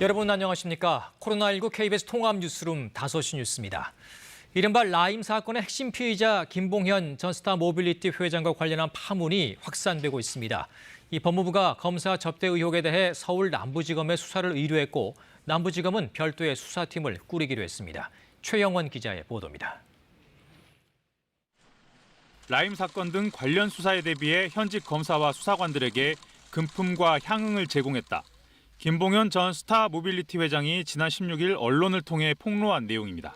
여러분 안녕하십니까? 코로나19 KBS 통합 뉴스룸 5시 뉴스입니다. 이른바 라임 사건의 핵심 피의자 김봉현 전 스타 모빌리티 회장과 관련한 파문이 확산되고 있습니다. 이 법무부가 검사 접대 의혹에 대해 서울 남부지검에 수사를 의뢰했고 남부지검은 별도의 수사팀을 꾸리기로 했습니다. 최영원 기자의 보도입니다. 라임 사건 등 관련 수사에 대비해 현직 검사와 수사관들에게 금품과 향응을 제공했다. 김봉현 전 스타 모빌리티 회장이 지난 16일 언론을 통해 폭로한 내용입니다.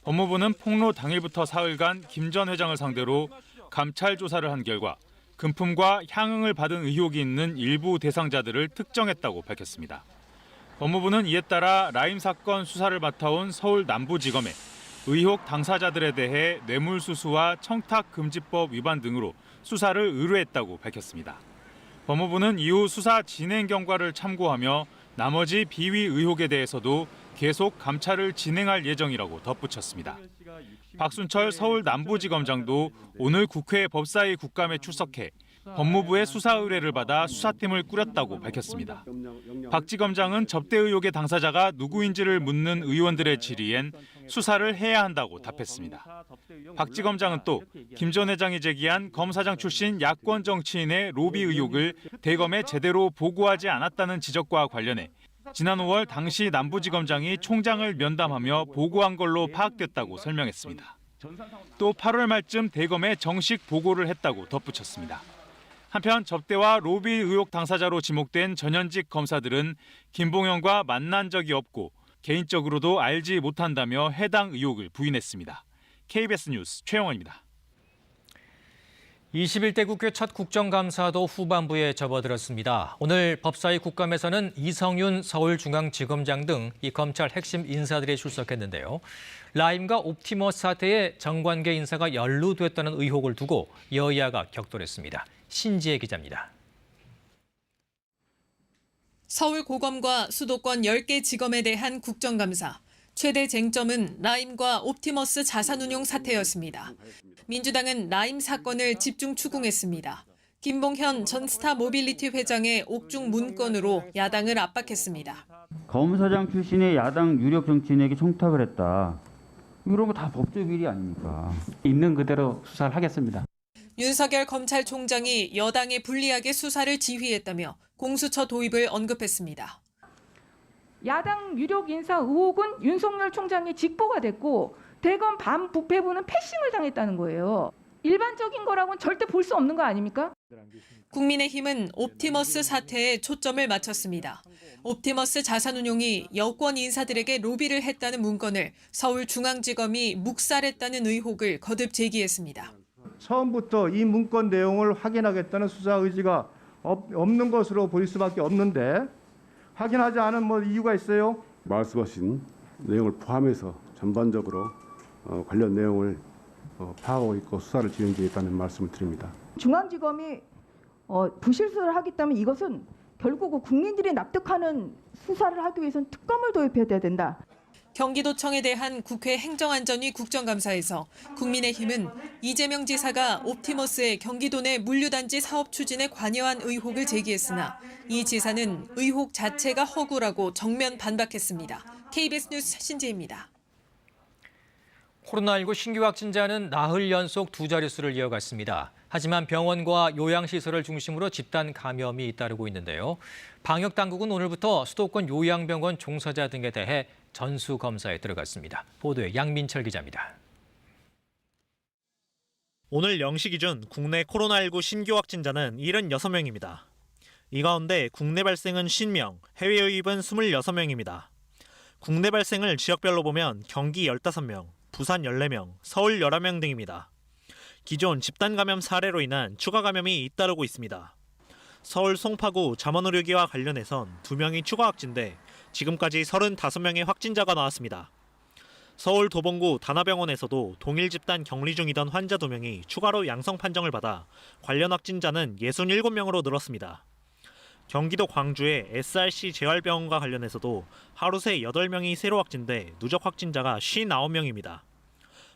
법무부는 폭로 당일부터 사흘간 김 전 회장을 상대로 감찰 조사를 한 결과 금품과 향응을 받은 의혹이 있는 일부 대상자들을 특정했다고 밝혔습니다. 법무부는 이에 따라 라임 사건 수사를 맡아온 서울 남부지검에 의혹 당사자들에 대해 뇌물수수와 청탁금지법 위반 등으로 수사를 의뢰했다고 밝혔습니다. 법무부는 이후 수사 진행 경과를 참고하며 나머지 비위 의혹에 대해서도 계속 감찰을 진행할 예정이라고 덧붙였습니다. 박순철 서울 남부지검장도 오늘 국회 법사위 국감에 출석해 법무부의 수사 의뢰를 받아 수사팀을 꾸렸다고 밝혔습니다. 박 지검장은 접대 의혹의 당사자가 누구인지를 묻는 의원들의 질의엔 수사를 해야 한다고 답했습니다. 박 지검장은 또 김 전 회장이 제기한 검사장 출신 야권 정치인의 로비 의혹을 대검에 제대로 보고하지 않았다는 지적과 관련해 지난 5월 당시 남부지검장이 총장을 면담하며 보고한 걸로 파악됐다고 설명했습니다. 또 8월 말쯤 대검에 정식 보고를 했다고 덧붙였습니다. 한편 접대와 로비 의혹 당사자로 지목된 전현직 검사들은 김봉현과 만난 적이 없고 개인적으로도 알지 못한다며 해당 의혹을 부인했습니다. KBS 뉴스 최영원입니다. 21대 국회 첫 국정감사도 후반부에 접어들었습니다. 오늘 법사위 국감에서는 이성윤 서울중앙지검장 등 이 검찰 핵심 인사들이 출석했는데요. 라임과 옵티머스 사태에 정관계 인사가 연루됐다는 의혹을 두고 여야가 격돌했습니다. 신지혜 기자입니다. 서울 고검과 수도권 10개 지검에 대한 국정감사. 최대 쟁점은 라임과 옵티머스 자산운용 사태였습니다. 민주당은 라임 사건을 집중 추궁했습니다. 김봉현 전 스타 모빌리티 회장의 옥중 문건으로 야당을 압박했습니다. 검사장 출신의 야당 유력 정치인에게 청탁을 했다. 이런 거 다 법조 비리 아닙니까? 있는 그대로 수사를 하겠습니다. 윤석열 검찰총장이 여당에 불리하게 수사를 지휘했다며 공수처 도입을 언급했습니다. 야당 유력 인사 의혹은 윤석열 총장의 직보가 됐고 대검 반부패부는 패싱을 당했다는 거예요. 일반적인 거라고는 절대 볼 수 없는 거 아닙니까? 국민의힘은 옵티머스 사태에 초점을 맞췄습니다. 옵티머스 자산운용이 여권 인사들에게 로비를 했다는 문건을 서울중앙지검이 묵살했다는 의혹을 거듭 제기했습니다. 처음부터 이 문건 내용을 확인하겠다는 수사 의지가 없는 것으로 보일 수밖에 없는데 확인하지 않은 이유가 있어요? 말씀하신 내용을 포함해서 전반적으로 관련 내용을 파악하고 있고 수사를 진행 중에 있다는 말씀을 드립니다. 중앙지검이 부실수를 하겠다면 이것은 결국 국민들이 납득하는 수사를 하기 위해서는 특검을 도입해야 된다. 경기도청에 대한 국회 행정안전위 국정감사에서 국민의힘은 이재명 지사가 옵티머스의 경기도 내 물류단지 사업 추진에 관여한 의혹을 제기했으나 이 지사는 의혹 자체가 허구라고 정면 반박했습니다. KBS 뉴스 신지혜입니다. 코로나19 신규 확진자는 나흘 연속 두 자릿수를 이어갔습니다. 하지만 병원과 요양시설을 중심으로 집단 감염이 잇따르고 있는데요. 방역당국은 오늘부터 수도권 요양병원 종사자 등에 대해 전수검사에 들어갔습니다. 보도에 양민철 기자입니다. 오늘 0시 기준 국내 코로나19 신규 확진자는 76명입니다. 이 가운데 국내 발생은 50명, 해외 유입은 26명입니다. 국내 발생을 지역별로 보면 경기 15명, 부산 14명, 서울 11명 등입니다. 기존 집단 감염 사례로 인한 추가 감염이 잇따르고 있습니다. 서울 송파구 잠원의료기와 관련해선 2명이 추가 확진돼 지금까지 35명의 확진자가 나왔습니다. 서울 도봉구 다나병원에서도 동일 집단 격리 중이던 환자 2명이 추가로 양성 판정을 받아 관련 확진자는 67명으로 늘었습니다. 경기도 광주의 SRC 재활병원과 관련해서도 하루 새 8명이 새로 확진돼 누적 확진자가 59명입니다.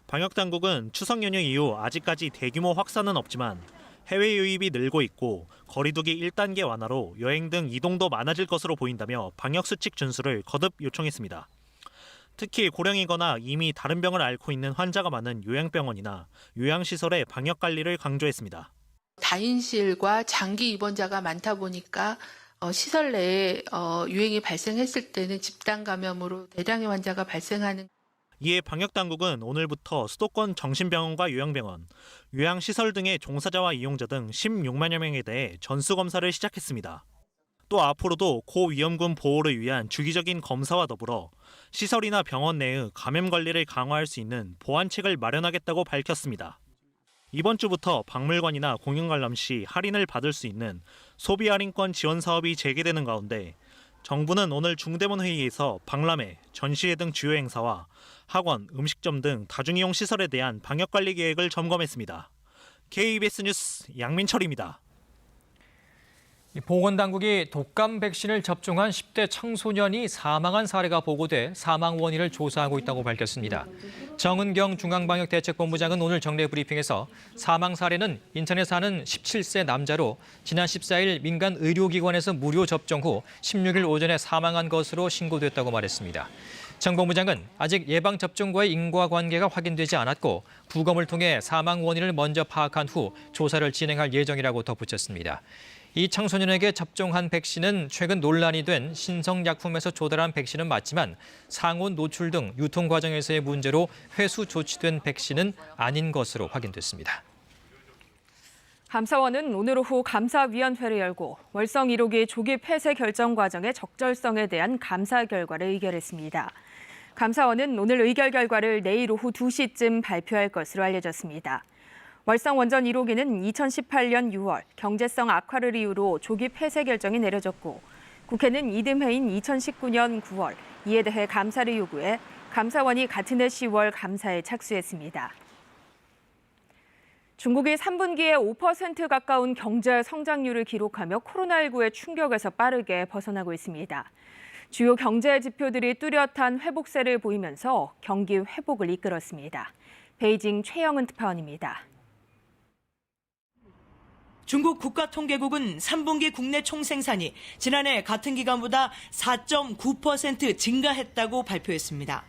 방역당국은 추석 연휴 이후 아직까지 대규모 확산은 없지만 해외 유입이 늘고 있고 거리두기 1단계 완화로 여행 등 이동도 많아질 것으로 보인다며 방역수칙 준수를 거듭 요청했습니다. 특히 고령이거나 이미 다른 병을 앓고 있는 환자가 많은 요양병원이나 요양시설의 방역관리를 강조했습니다. 다인실과 장기 입원자가 많다 보니까 시설 내에 유행이 발생했을 때는 집단 감염으로 대량의 환자가 발생하는. 이에 방역당국은 오늘부터 수도권 정신병원과 요양병원, 요양시설 등의 종사자와 이용자 등 16만여 명에 대해 전수검사를 시작했습니다. 또 앞으로도 고위험군 보호를 위한 주기적인 검사와 더불어 시설이나 병원 내의 감염 관리를 강화할 수 있는 보완책을 마련하겠다고 밝혔습니다. 이번 주부터 박물관이나 공연 관람 시 할인을 받을 수 있는 소비 할인권 지원 사업이 재개되는 가운데 정부는 오늘 중대본 회의에서 박람회, 전시회 등 주요 행사와 학원, 음식점 등 다중이용 시설에 대한 방역관리 계획을 점검했습니다. KBS 뉴스 양민철입니다. 보건당국이 독감 백신을 접종한 10대 청소년이 사망한 사례가 보고돼 사망 원인을 조사하고 있다고 밝혔습니다. 정은경 중앙방역대책본부장은 오늘 정례 브리핑에서 사망 사례는 인천에 사는 17세 남자로 지난 14일 민간 의료기관에서 무료 접종 후 16일 오전에 사망한 것으로 신고됐다고 말했습니다. 정 본부장은 아직 예방접종과의 인과관계가 확인되지 않았고 부검을 통해 사망 원인을 먼저 파악한 후 조사를 진행할 예정이라고 덧붙였습니다. 이 청소년에게 접종한 백신은 최근 논란이 된 신성약품에서 조달한 백신은 맞지만 상온 노출 등 유통 과정에서의 문제로 회수 조치된 백신은 아닌 것으로 확인됐습니다. 감사원은 오늘 오후 감사위원회를 열고 월성 1호기 조기 폐쇄 결정 과정의 적절성에 대한 감사 결과를 의결했습니다. 감사원은 오늘 의결 결과를 내일 오후 2시쯤 발표할 것으로 알려졌습니다. 월성 원전 1호기는 2018년 6월 경제성 악화를 이유로 조기 폐쇄 결정이 내려졌고 국회는 이듬해인 2019년 9월 이에 대해 감사를 요구해 감사원이 같은 해 10월 감사에 착수했습니다. 중국이 3분기에 5% 가까운 경제 성장률을 기록하며 코로나19의 충격에서 빠르게 벗어나고 있습니다. 주요 경제 지표들이 뚜렷한 회복세를 보이면서 경기 회복을 이끌었습니다. 베이징 최영은 특파원입니다. 중국 국가통계국은 3분기 국내 총생산이 지난해 같은 기간보다 4.9% 증가했다고 발표했습니다.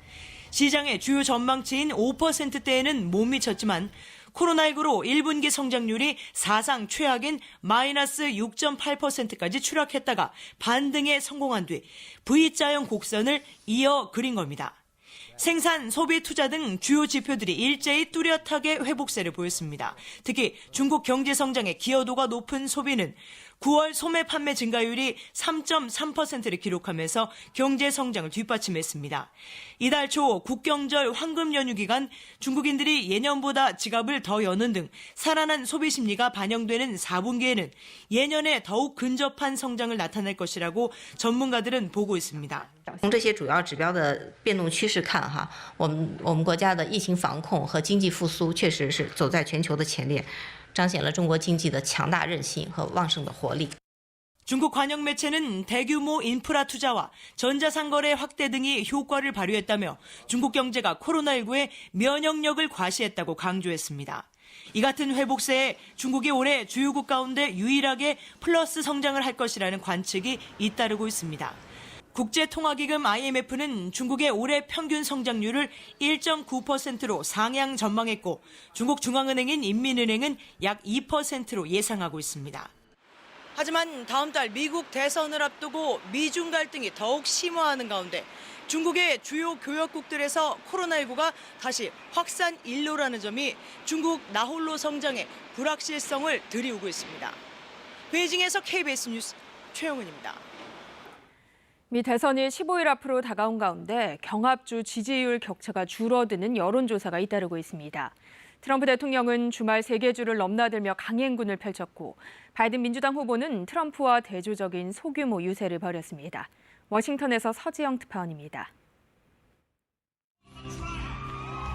시장의 주요 전망치인 5%대에는 못 미쳤지만 코로나19로 1분기 성장률이 사상 최악인 마이너스 6.8%까지 추락했다가 반등에 성공한 뒤 V자형 곡선을 이어 그린 겁니다. 생산, 소비, 투자 등 주요 지표들이 일제히 뚜렷하게 회복세를 보였습니다. 특히 중국 경제 성장의 기여도가 높은 소비는 9월 소매 판매 증가율이 3.3%를 기록하면서 경제 성장을 뒷받침했습니다. 이달 초 국경절 황금 연휴 기간 중국인들이 예년보다 지갑을 더 여는 등 살아난 소비 심리가 반영되는 4분기에는 예년에 더욱 근접한 성장을 나타낼 것이라고 전문가들은 보고 있습니다. 从这些主要指标的变动趋势看哈，我们国家的疫情防控和经济复苏确实是走在全球的前列，彰显了中国经济的强大韧性和旺盛的活力。 중국 관영 매체는 대규모 인프라 투자와 전자상거래 확대 등이 효과를 발휘했다며 중국 경제가 코로나19에 면역력을 과시했다고 강조했습니다. 이 같은 회복세에 중국이 올해 주요국 가운데 유일하게 플러스 성장을 할 것이라는 관측이 잇따르고 있습니다. 국제통화기금 IMF는 중국의 올해 평균 성장률을 1.9%로 상향 전망했고 중국 중앙은행인 인민은행은 약 2%로 예상하고 있습니다. 하지만 다음 달 미국 대선을 앞두고 미중 갈등이 더욱 심화하는 가운데 중국의 주요 교역국들에서 코로나19가 다시 확산 일로라는 점이 중국 나홀로 성장의 불확실성을 들이우고 있습니다. 베이징에서 KBS 뉴스 최영은입니다. 미 대선이 15일 앞으로 다가온 가운데 경합주 지지율 격차가 줄어드는 여론조사가 잇따르고 있습니다. 트럼프 대통령은 주말 3개 주를 넘나들며 강행군을 펼쳤고 바이든 민주당 후보는 트럼프와 대조적인 소규모 유세를 벌였습니다. 워싱턴에서 서지영 특파원입니다.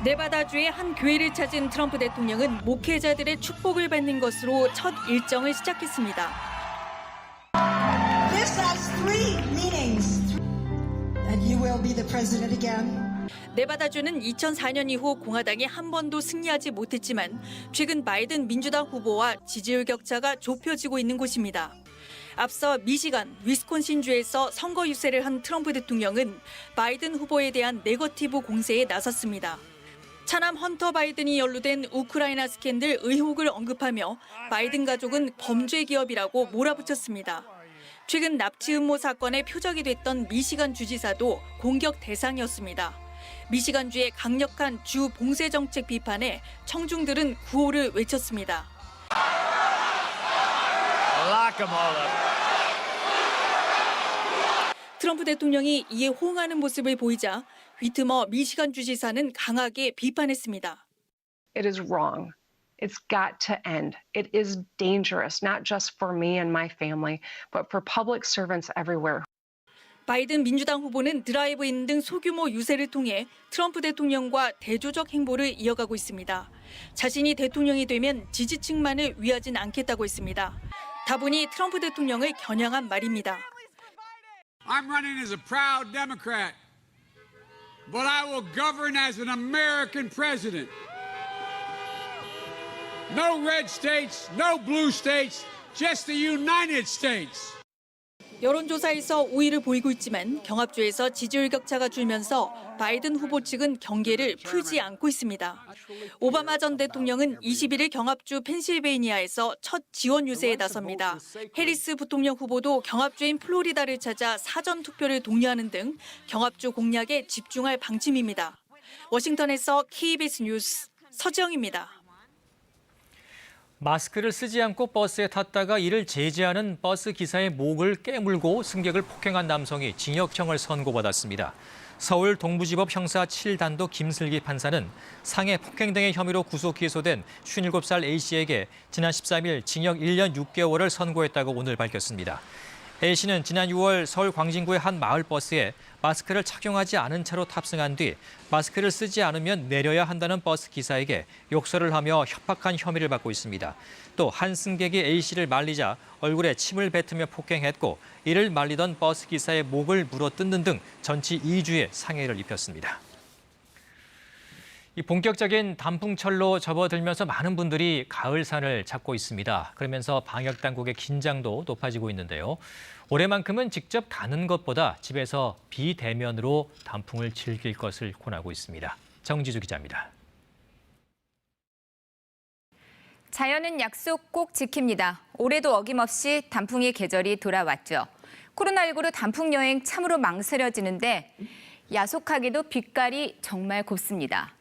네바다주의 한 교회를 찾은 트럼프 대통령은 목회자들의 축복을 받는 것으로 첫 일정을 시작했습니다. This has three meanings. That you will be the president again. 네바다주는 2004년 이후 공화당이 한 번도 승리하지 못했지만 최근 바이든 민주당 후보와 지지율 격차가 좁혀지고 있는 곳입니다. 앞서 미시간, 위스콘신주에서 선거 유세를 한 트럼프 대통령은 바이든 후보에 대한 네거티브 공세에 나섰습니다. 차남 헌터 바이든이 연루된 우크라이나 스캔들 의혹을 언급하며 바이든 가족은 범죄 기업이라고 몰아붙였습니다. 최근 납치 음모 사건의 표적이 됐던 미시간 주지사도 공격 대상이었습니다. 미시간주의 강력한 주 봉쇄 정책 비판에 청중들은 구호를 외쳤습니다. 트럼프 대통령이 이에 호응하는 모습을 보이자 휘트머 미시간 주지사는 강하게 비판했습니다. It is wrong. It's got to end. It is dangerous, not just for me and my family, but for public servants everywhere. 바이든 민주당 후보는 드라이브인 등 소규모 유세를 통해 트럼프 대통령과 대조적 행보를 이어가고 있습니다. 자신이 대통령이 되면 지지층만을 위하진 않겠다고 했습니다. 다분히 트럼프 대통령을 겨냥한 말입니다. I'm running as a proud Democrat, but I will govern as an American president. No red states, no blue states, just the United States. 여론조사에서 우위를 보이고 있지만 경합주에서 지지율 격차가 줄면서 바이든 후보 측은 경계를 풀지 않고 있습니다. 오바마 전 대통령은 21일 경합주 펜실베이니아에서 첫 지원 유세에 나섭니다. 해리스 부통령 후보도 경합주인 플로리다를 찾아 사전 투표를 독려하는 등 경합주 공략에 집중할 방침입니다. 워싱턴에서 KBS 뉴스 서지영입니다. 마스크를 쓰지 않고 버스에 탔다가 이를 제지하는 버스 기사의 목을 깨물고 승객을 폭행한 남성이 징역형을 선고받았습니다. 서울 동부지법 형사 7단도 김슬기 판사는 상해 폭행 등의 혐의로 구속 기소된 57살 A씨에게 지난 13일 징역 1년 6개월을 선고했다고 오늘 밝혔습니다. A씨는 지난 6월 서울 광진구의 한 마을버스에 마스크를 착용하지 않은 채로 탑승한 뒤 마스크를 쓰지 않으면 내려야 한다는 버스 기사에게 욕설을 하며 협박한 혐의를 받고 있습니다. 또 한 승객이 A씨를 말리자 얼굴에 침을 뱉으며 폭행했고 이를 말리던 버스 기사의 목을 물어뜯는 등 전치 2주의 상해를 입혔습니다. 이 본격적인 단풍철로 접어들면서 많은 분들이 가을산을 찾고 있습니다. 그러면서 방역 당국의 긴장도 높아지고 있는데요. 올해만큼은 직접 가는 것보다 집에서 비대면으로 단풍을 즐길 것을 권하고 있습니다. 정지주 기자입니다. 자연은 약속 꼭 지킵니다. 올해도 어김없이 단풍의 계절이 돌아왔죠. 코로나19로 단풍 여행 참으로 망설여지는데 야속하게도 빛깔이 정말 곱습니다.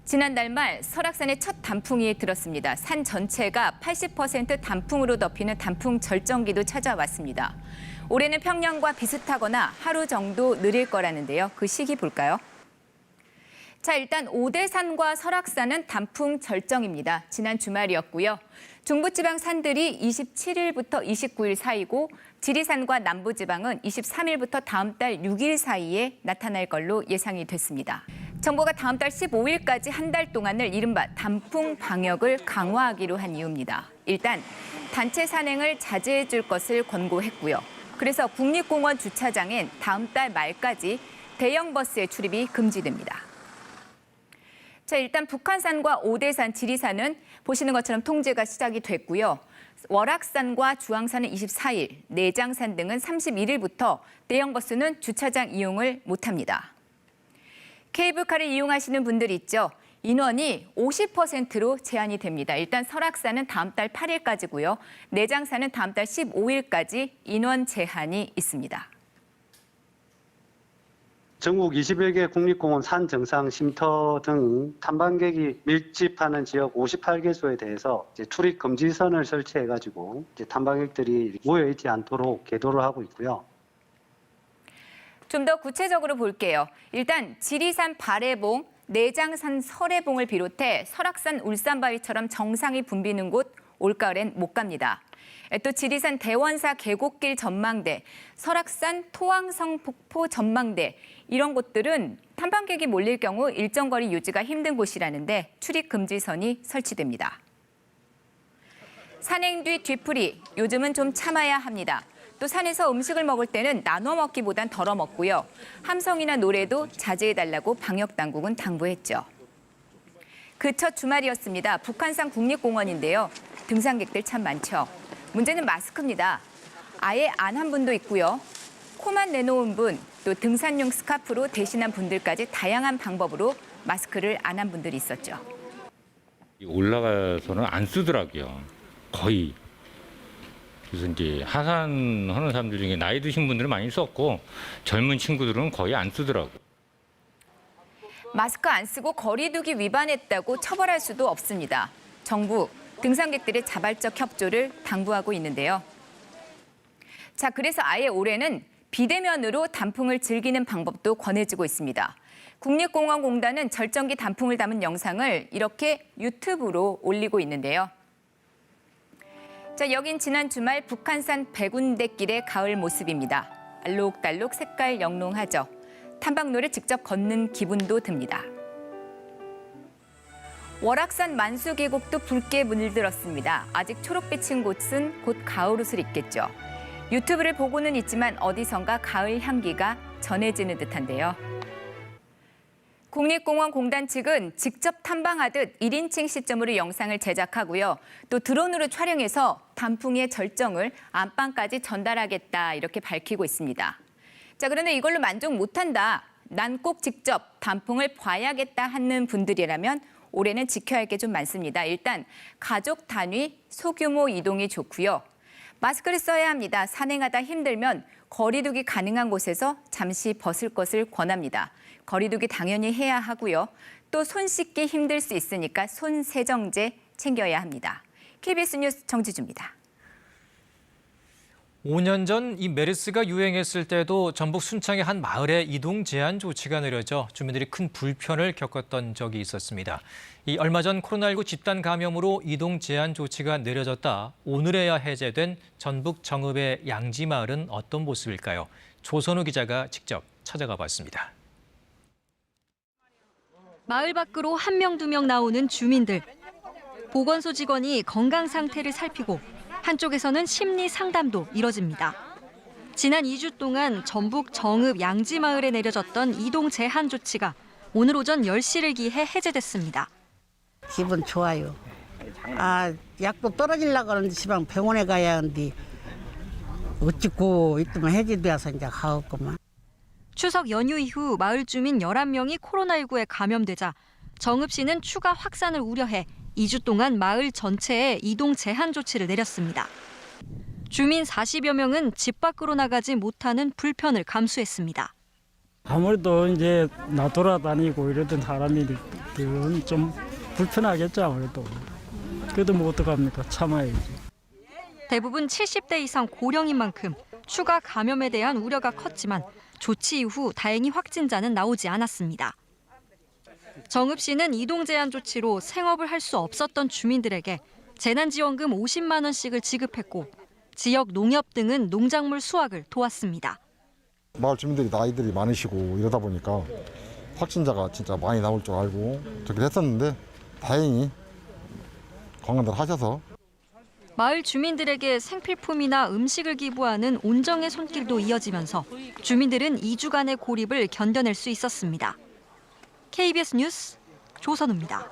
지난달 말 설악산의 첫 단풍이 들었습니다. 산 전체가 80% 단풍으로 덮이는 단풍 절정기도 찾아왔습니다. 올해는 평년과 비슷하거나 하루 정도 느릴 거라는데요. 그 시기 볼까요? 자, 일단 오대산과 설악산은 단풍 절정입니다. 지난 주말이었고요. 중부지방 산들이 27일부터 29일 사이고 지리산과 남부지방은 23일부터 다음 달 6일 사이에 나타날 걸로 예상이 됐습니다. 정부가 다음 달 15일까지 한 달 동안을 이른바 단풍 방역을 강화하기로 한 이유입니다. 일단 단체 산행을 자제해 줄 것을 권고했고요. 그래서 국립공원 주차장엔 다음 달 말까지 대형 버스의 출입이 금지됩니다. 자, 일단 북한산과 오대산, 지리산은 보시는 것처럼 통제가 시작이 됐고요. 월악산과 주황산은 24일, 내장산 등은 31일부터 대형 버스는 주차장 이용을 못합니다. 케이블카를 이용하시는 분들 있죠. 인원이 50%로 제한이 됩니다. 일단 설악산은 다음 달 8일까지고요. 내장산은 다음 달 15일까지 인원 제한이 있습니다. 전국 21개 국립공원 산 정상 쉼터 등 탐방객이 밀집하는 지역 58개소에 대해서 이제 출입 금지선을 설치해가지고 이제 탐방객들이 모여 있지 않도록 계도를 하고 있고요. 좀 더 구체적으로 볼게요. 일단 지리산 발해봉, 내장산 설해봉을 비롯해 설악산 울산바위처럼 정상이 붐비는 곳 올가을엔 못 갑니다. 또 지리산 대원사 계곡길 전망대, 설악산 토왕성 폭포 전망대 이런 곳들은 탐방객이 몰릴 경우 일정 거리 유지가 힘든 곳이라는데 출입 금지선이 설치됩니다. 산행 뒤 뒤풀이, 요즘은 좀 참아야 합니다. 또 산에서 음식을 먹을 때는 나눠 먹기보단 덜어 먹고요. 함성이나 노래도 자제해달라고 방역당국은 당부했죠. 그 첫 주말이었습니다. 북한산 국립공원인데요. 등산객들 참 많죠. 문제는 마스크입니다. 아예 안 한 분도 있고요. 코만 내놓은 분, 또 등산용 스카프로 대신한 분들까지 다양한 방법으로 마스크를 안 한 분들이 있었죠. 올라가서는 안 쓰더라고요. 거의. 그래서 이제 하산하는 사람들 중에 나이 드신 분들은 많이 썼고 젊은 친구들은 거의 안 쓰더라고요. 마스크 안 쓰고 거리 두기 위반했다고 처벌할 수도 없습니다. 정부, 등산객들의 자발적 협조를 당부하고 있는데요. 자, 그래서 아예 올해는 비대면으로 단풍을 즐기는 방법도 권해지고 있습니다. 국립공원공단은 절정기 단풍을 담은 영상을 이렇게 유튜브로 올리고 있는데요. 자, 여긴 지난 주말 북한산 백운대길의 가을 모습입니다. 알록달록 색깔 영롱하죠. 탐방로를 직접 걷는 기분도 듭니다. 월악산 만수계곡도 붉게 물들었습니다. 아직 초록빛인 곳은 곧 가을옷을 입겠죠. 유튜브를 보고는 있지만 어디선가 가을 향기가 전해지는 듯한데요. 국립공원공단 측은 직접 탐방하듯 1인칭 시점으로 영상을 제작하고요. 또 드론으로 촬영해서 단풍의 절정을 안방까지 전달하겠다 이렇게 밝히고 있습니다. 자, 그런데 이걸로 만족 못한다. 난 꼭 직접 단풍을 봐야겠다 하는 분들이라면 올해는 지켜야 할 게 좀 많습니다. 일단 가족 단위 소규모 이동이 좋고요. 마스크를 써야 합니다. 산행하다 힘들면 거리두기 가능한 곳에서 잠시 벗을 것을 권합니다. 거리두기 당연히 해야 하고요. 또 손 씻기 힘들 수 있으니까 손 세정제 챙겨야 합니다. KBS 뉴스 정지주입니다. 5년 전 이 메르스가 유행했을 때도 전북 순창의 한 마을에 이동 제한 조치가 내려져 주민들이 큰 불편을 겪었던 적이 있었습니다. 이 얼마 전 코로나19 집단 감염으로 이동 제한 조치가 내려졌다 오늘에야 해제된 전북 정읍의 양지 마을은 어떤 모습일까요? 조선우 기자가 직접 찾아가 봤습니다. 마을 밖으로 1명, 2명 나오는 주민들. 보건소 직원이 건강 상태를 살피고 한쪽에서는 심리 상담도 이뤄집니다. 지난 2주 동안 전북 정읍 양지마을에 내려졌던 이동 제한 조치가 오늘 오전 10시를 기해 해제됐습니다. 기분 좋아요. 약도 떨어지려고 하는데 지방 병원에 가야 하는데 어찌고 있더만 해제돼서 이제 가겠구만. 추석 연휴 이후 마을 주민 11명이 코로나19에 감염되자 정읍시는 추가 확산을 우려해 2주 동안 마을 전체에 이동 제한 조치를 내렸습니다. 주민 40여 명은 집 밖으로 나가지 못하는 불편을 감수했습니다. 아무래도 이제 나 돌아다니고 이러던 사람들은 좀 불편하겠죠, 아무래도. 그래도 뭐 어떡합니까? 참아야지. 대부분 70대 이상 고령인 만큼 추가 감염에 대한 우려가 컸지만 조치 이후 다행히 확진자는 나오지 않았습니다. 정읍시는 이동 제한 조치로 생업을 할 수 없었던 주민들에게 재난지원금 50만 원씩을 지급했고 지역 농협 등은 농작물 수확을 도왔습니다. 마을 주민들이 나이들이 많으시고 이러다 보니까 확진자가 진짜 많이 나올 줄 알고 저렇게 했었는데 다행히 건강들 하셔서. 마을 주민들에게 생필품이나 음식을 기부하는 온정의 손길도 이어지면서 주민들은 2주간의 고립을 견뎌낼 수 있었습니다. KBS 뉴스 조선우입니다.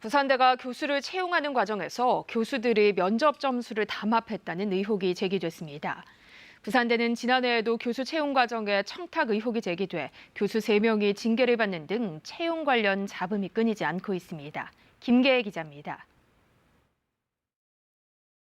부산대가 교수를 채용하는 과정에서 교수들이 면접 점수를 담합했다는 의혹이 제기됐습니다. 부산대는 지난해에도 교수 채용 과정에 청탁 의혹이 제기돼 교수 3명이 징계를 받는 등 채용 관련 잡음이 끊이지 않고 있습니다. 김계혜 기자입니다.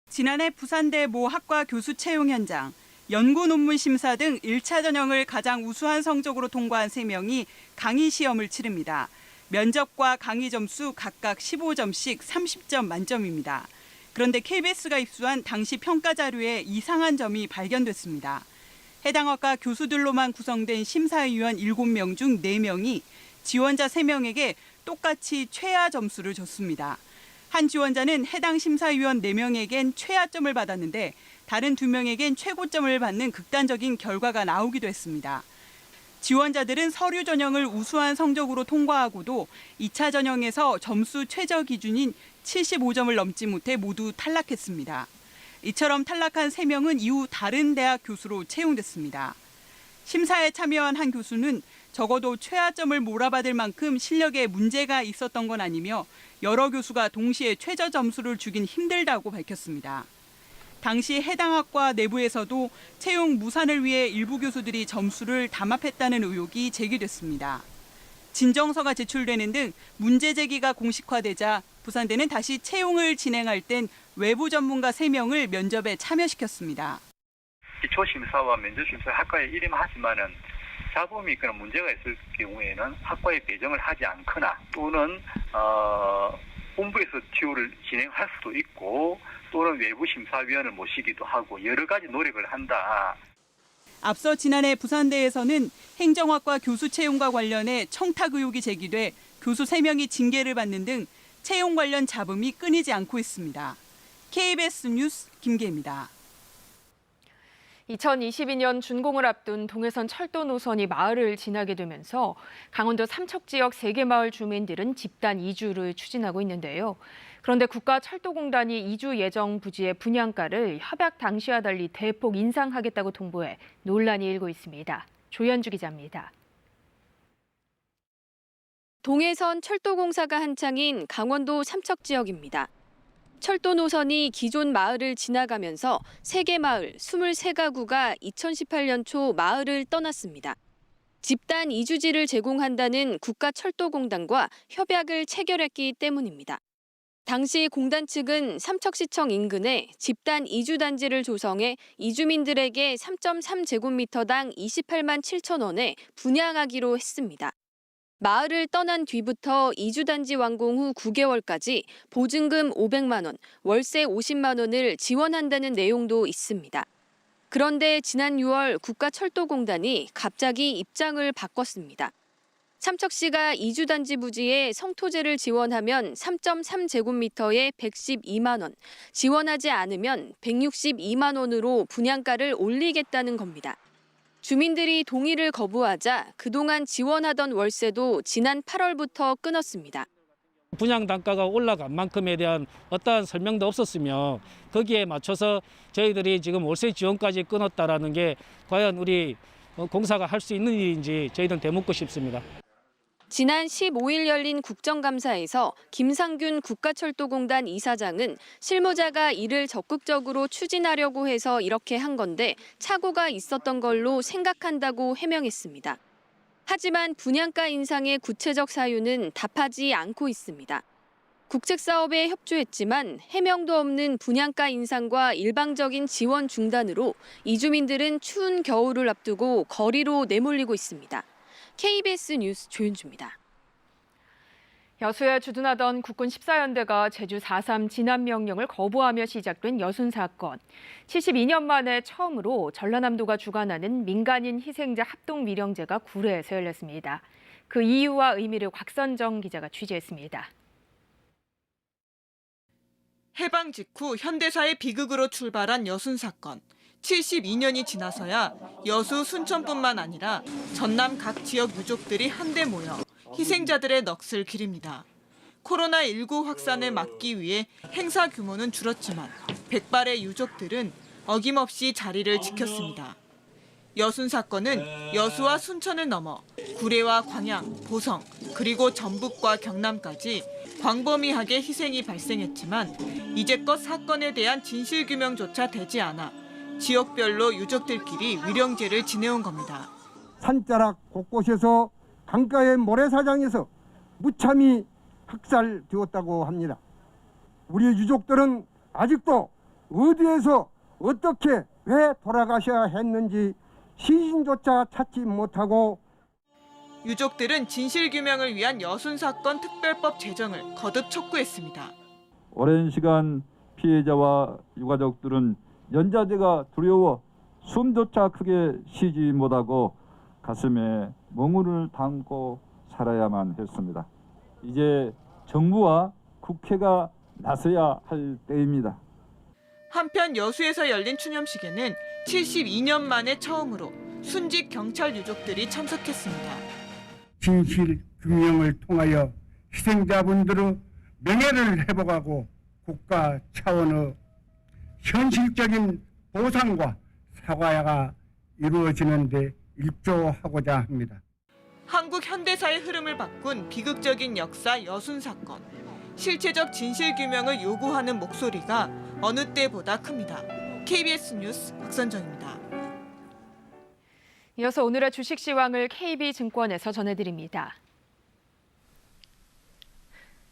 지난해 부산대 모 학과 교수 채용 현장, 연구 논문 심사 등 1차 전형을 가장 우수한 성적으로 통과한 3명이 강의 시험을 치릅니다. 면접과 강의 점수 각각 15점씩 30점 만점입니다. 그런데 KBS가 입수한 당시 평가 자료에 이상한 점이 발견됐습니다. 해당 학과 교수들로만 구성된 심사위원 7명 중 4명이 지원자 3명에게 똑같이 최하 점수를 줬습니다. 한 지원자는 해당 심사위원 4명에겐 최하점을 받았는데 다른 2명에겐 최고점을 받는 극단적인 결과가 나오기도 했습니다. 지원자들은 서류 전형을 우수한 성적으로 통과하고도 2차 전형에서 점수 최저 기준인 75점을 넘지 못해 모두 탈락했습니다. 이처럼 탈락한 3명은 이후 다른 대학 교수로 채용됐습니다. 심사에 참여한 한 교수는 적어도 최하점을 몰아받을 만큼 실력에 문제가 있었던 건 아니며 여러 교수가 동시에 최저 점수를 주긴 힘들다고 밝혔습니다. 당시 해당 학과 내부에서도 채용 무산을 위해 일부 교수들이 점수를 담합했다는 의혹이 제기됐습니다. 진정서가 제출되는 등 문제 제기가 공식화되자 부산대는 다시 채용을 진행할 땐 외부 전문가 3명을 면접에 참여시켰습니다. 기초심사와 면접심사 학과에 일임하지만은 잡음이 있거나 문제가 있을 경우에는 학과에 배정을 하지 않거나 또는 본부에서 TO를 진행할 수도 있고 또는 외부 심사위원을 모시기도 하고 여러 가지 노력을 한다. 앞서 지난해 부산대에서는 행정학과 교수 채용과 관련해 청탁 의혹이 제기돼 교수 3명이 징계를 받는 등 채용 관련 잡음이 끊이지 않고 있습니다. KBS 뉴스 김계입니다. 2022년 준공을 앞둔 동해선 철도 노선이 마을을 지나게 되면서 강원도 삼척 지역 3개 마을 주민들은 집단 이주를 추진하고 있는데요. 그런데 국가철도공단이 이주 예정 부지의 분양가를 협약 당시와 달리 대폭 인상하겠다고 통보해 논란이 일고 있습니다. 조현주 기자입니다. 동해선 철도공사가 한창인 강원도 삼척 지역입니다. 철도 노선이 기존 마을을 지나가면서 3개 마을 23가구가 2018년 초 마을을 떠났습니다. 집단 이주지를 제공한다는 국가철도공단과 협약을 체결했기 때문입니다. 당시 공단 측은 삼척시청 인근에 집단 이주단지를 조성해 이주민들에게 3.3제곱미터당 28만 7천 원에 분양하기로 했습니다. 마을을 떠난 뒤부터 이주단지 완공 후 9개월까지 보증금 500만 원, 월세 50만 원을 지원한다는 내용도 있습니다. 그런데 지난 6월 국가철도공단이 갑자기 입장을 바꿨습니다. 삼척시가 이주단지 부지에 성토제를 지원하면 3.3제곱미터에 112만 원, 지원하지 않으면 162만 원으로 분양가를 올리겠다는 겁니다. 주민들이 동의를 거부하자 그동안 지원하던 월세도 지난 8월부터 끊었습니다. 분양 단가가 올라간 만큼에 대한 어떠한 설명도 없었으며 거기에 맞춰서 저희들이 지금 월세 지원까지 끊었다라는 게 과연 우리 공사가 할 수 있는 일인지 저희들은 되묻고 싶습니다. 지난 15일 열린 국정감사에서 김상균 국가철도공단 이사장은 실무자가 이를 적극적으로 추진하려고 해서 이렇게 한 건데 착오가 있었던 걸로 생각한다고 해명했습니다. 하지만 분양가 인상의 구체적 사유는 답하지 않고 있습니다. 국책사업에 협조했지만 해명도 없는 분양가 인상과 일방적인 지원 중단으로 이주민들은 추운 겨울을 앞두고 거리로 내몰리고 있습니다. KBS 뉴스 조윤주입니다. 여수에 주둔하던 국군 14연대가 제주 4.3 진압명령을 거부하며 시작된 여순 사건. 72년 만에 처음으로 전라남도가 주관하는 민간인 희생자 합동위령제가 구례에서 열렸습니다. 그 이유와 의미를 곽선정 기자가 취재했습니다. 해방 직후 현대사의 비극으로 출발한 여순 사건. 72년이 지나서야 여수, 순천뿐만 아니라 전남 각 지역 유족들이 한데 모여 희생자들의 넋을 기립니다. 코로나19 확산을 막기 위해 행사 규모는 줄었지만 백발의 유족들은 어김없이 자리를 지켰습니다. 여순 사건은 여수와 순천을 넘어 구례와 광양, 보성, 그리고 전북과 경남까지 광범위하게 희생이 발생했지만 이제껏 사건에 대한 진실규명조차 되지 않아 지역별로 유족들끼리 위령제를 지내온 겁니다. 산자락 곳곳에서 강가의 모래사장에서 무참히 학살되었다고 합니다. 우리 유족들은 아직도 어디에서 어떻게 왜 돌아가셔야 했는지 시신조차 찾지 못하고 유족들은 진실규명을 위한 여순 사건 특별법 제정을 거듭 촉구했습니다. 오랜 시간 피해자와 유가족들은 연좌제가 두려워 숨조차 크게 쉬지 못하고 가슴에 멍울을 담고 살아야만 했습니다. 이제 정부와 국회가 나서야 할 때입니다. 한편 여수에서 열린 추념식에는 72년 만에 처음으로 순직 경찰 유족들이 참석했습니다. 진실 규명을 통하여 희생자분들의 명예를 회복하고 국가 차원의 현실적인 보상과 사과가 이루어지는 데 일조하고자 합니다. 한국 현대사의 흐름을 바꾼 비극적인 역사 여순 사건. 실체적 진실 규명을 요구하는 목소리가 어느 때보다 큽니다. KBS 뉴스 박선정입니다. 이어서 오늘의 주식 시황을 KB증권에서 전해드립니다.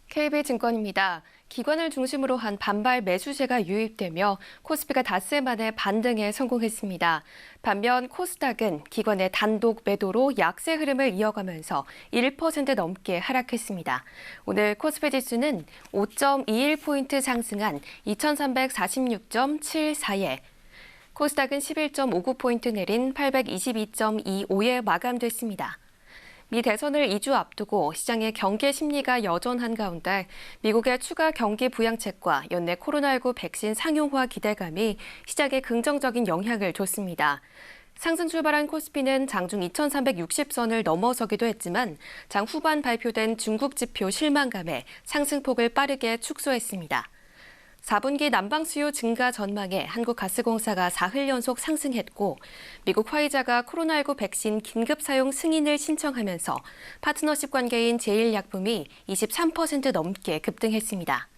KB증권입니다. 기관을 중심으로 한 반발 매수세가 유입되며 코스피가 닷새 만에 반등에 성공했습니다. 반면 코스닥은 기관의 단독 매도로 약세 흐름을 이어가면서 1% 넘게 하락했습니다. 오늘 코스피 지수는 5.21포인트 상승한 2346.74에 코스닥은 11.59포인트 내린 822.25에 마감됐습니다. 미 대선을 2주 앞두고 시장의 경계 심리가 여전한 가운데 미국의 추가 경기 부양책과 연내 코로나19 백신 상용화 기대감이 시장에 긍정적인 영향을 줬습니다. 상승 출발한 코스피는 장중 2360선을 넘어서기도 했지만 장 후반 발표된 중국 지표 실망감에 상승폭을 빠르게 축소했습니다. 4분기 난방 수요 증가 전망에 한국가스공사가 사흘 연속 상승했고 미국 화이자가 코로나19 백신 긴급 사용 승인을 신청하면서 파트너십 관계인 제일약품이 23% 넘게 급등했습니다.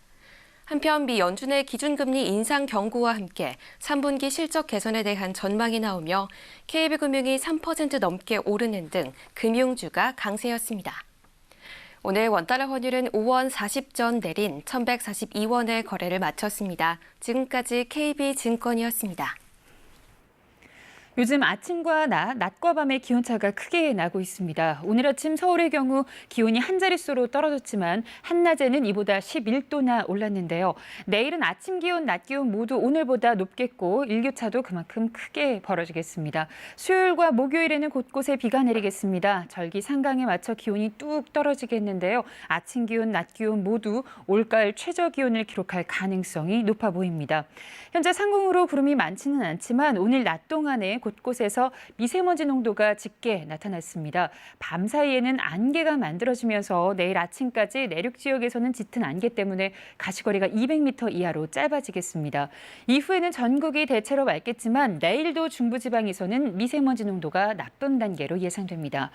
한편 미 연준의 기준금리 인상 경고와 함께 3분기 실적 개선에 대한 전망이 나오며 KB금융이 3% 넘게 오르는 등 금융주가 강세였습니다. 오늘 원달러 환율은 5원 40전 내린 1,142원에 거래를 마쳤습니다. 지금까지 KB증권이었습니다. 요즘 아침과 낮과 밤의 기온차가 크게 나고 있습니다. 오늘 아침 서울의 경우 기온이 한 자릿수로 떨어졌지만 한낮에는 이보다 11도나 올랐는데요. 내일은 아침 기온, 낮 기온 모두 오늘보다 높겠고 일교차도 그만큼 크게 벌어지겠습니다. 수요일과 목요일에는 곳곳에 비가 내리겠습니다. 절기 상강에 맞춰 기온이 뚝 떨어지겠는데요. 아침 기온, 낮 기온 모두 올가을 최저 기온을 기록할 가능성이 높아 보입니다. 현재 상공으로 구름이 많지는 않지만 오늘 낮 동안에 곳곳에서 미세먼지 농도가 짙게 나타났습니다. 밤 사이에는 안개가 만들어지면서 내일 아침까지 내륙 지역에서는 짙은 안개 때문에 가시거리가 200m 이하로 짧아지겠습니다. 이후에는 전국이 대체로 맑겠지만 내일도 중부지방에서는 미세먼지 농도가 나쁨 단계로 예상됩니다.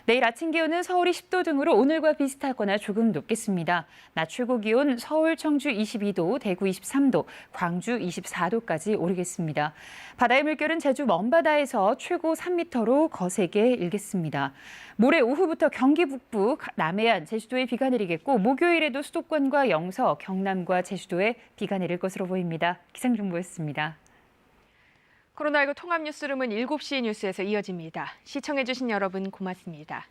내일 아침 기온은 서울이 10도 등으로 오늘과 비슷하거나 조금 높겠습니다. 낮 최고 기온 서울, 청주 22도, 대구 23도, 광주 24도까지 오르겠습니다. 바다의 물결은 제주 먼바다에서 최고 3m로 거세게 일겠습니다. 모레 오후부터 경기 북부, 남해안, 제주도에 비가 내리겠고 목요일에도 수도권과 영서, 경남과 제주도에 비가 내릴 것으로 보입니다. 기상정보였습니다. 코로나19 통합 뉴스룸은 7시 뉴스에서 이어집니다. 시청해주신 여러분 고맙습니다.